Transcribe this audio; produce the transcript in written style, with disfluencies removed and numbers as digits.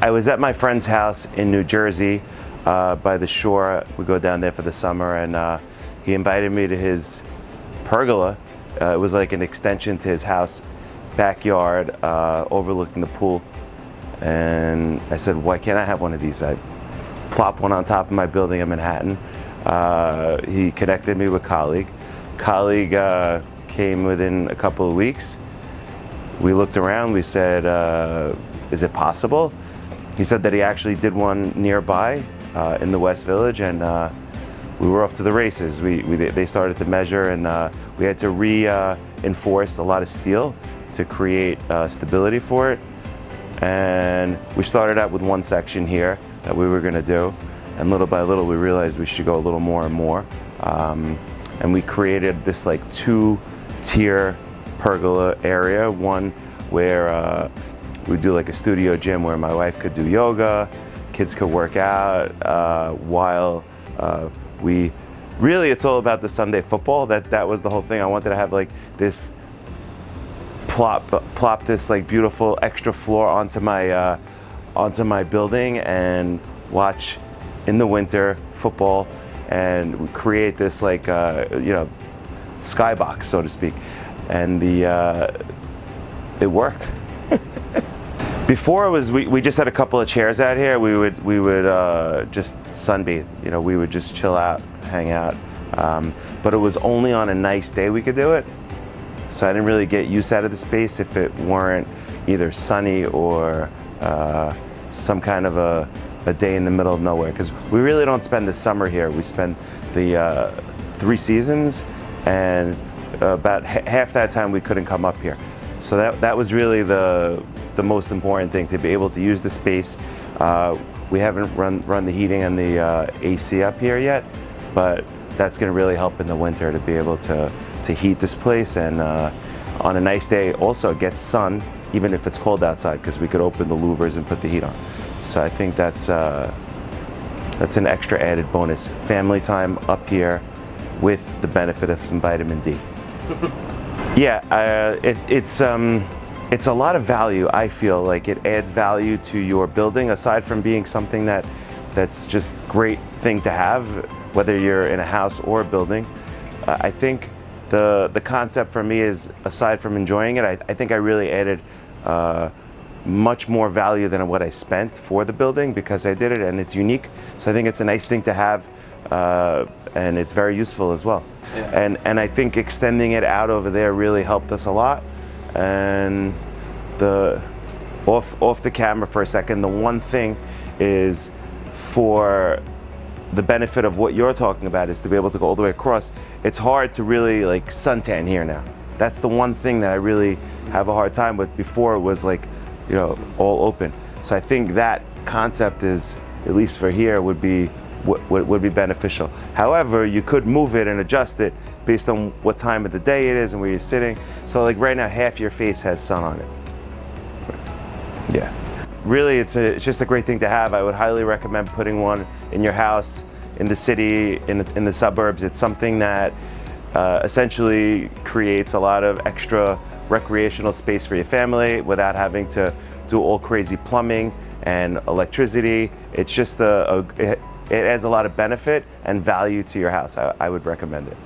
I was at my friend's house in New Jersey by the shore. We go down there for the summer, and he invited me to his pergola. It was like an extension to his house backyard overlooking the pool. And I said, why can't I have one of these? I plopped one on top of my building in Manhattan. He connected me with a colleague. Came within a couple of weeks. We looked around, we said, is it possible? He said that he actually did one nearby in the West Village, and we were off to the races. They started to measure, and we had to reinforce a lot of steel to create stability for it. And we started out with one section here that we were gonna do, and little by little we realized we should go a little more and more. And we created this like 2-tier pergola area, one where we do like a studio gym where my wife could do yoga, kids could work out, while it's all about the Sunday football. That was the whole thing. I wanted to have like this plop this like beautiful extra floor onto my building and watch in the winter football and create this like skybox, so to speak. And it worked. Before it was we just had a couple of chairs out here. We would just sunbathe. We would just chill out, hang out. But it was only on a nice day we could do it. So I didn't really get use out of the space if it weren't either sunny or some kind of a day in the middle of nowhere. Because we really don't spend the summer here. We spend the 3 seasons, and about half that time we couldn't come up here. So that was really the most important thing, to be able to use the space. We haven't run the heating and the AC up here yet, but that's going to really help in the winter to be able to heat this place, and on a nice day also get sun, even if it's cold outside, because we could open the louvers and put the heat on. So I think that's an extra added bonus. Family time up here with the benefit of some vitamin D. Yeah, it's a lot of value. I feel like it adds value to your building, aside from being something that's just great thing to have, whether you're in a house or a building. I think the concept for me is, aside from enjoying it, I think I really added much more value than what I spent for the building, because I did it and it's unique. So I think it's a nice thing to have, and it's very useful as well. Yeah. And I think extending it out over there really helped us a lot. And off the camera for a second, the one thing is, for the benefit of what you're talking about, is to be able to go all the way across. It's hard to really like suntan here now. That's the one thing that I really have a hard time with. Before it was like, all open. So I think that concept is, at least for here, would be beneficial. However, you could move it and adjust it based on what time of the day it is and where you're sitting. So like right now, half your face has sun on it. Yeah. Really, it's just a great thing to have. I would highly recommend putting one in your house, in the city, in the suburbs. It's something that essentially creates a lot of extra recreational space for your family without having to do all crazy plumbing and electricity. It's just it adds a lot of benefit and value to your house. I would recommend it.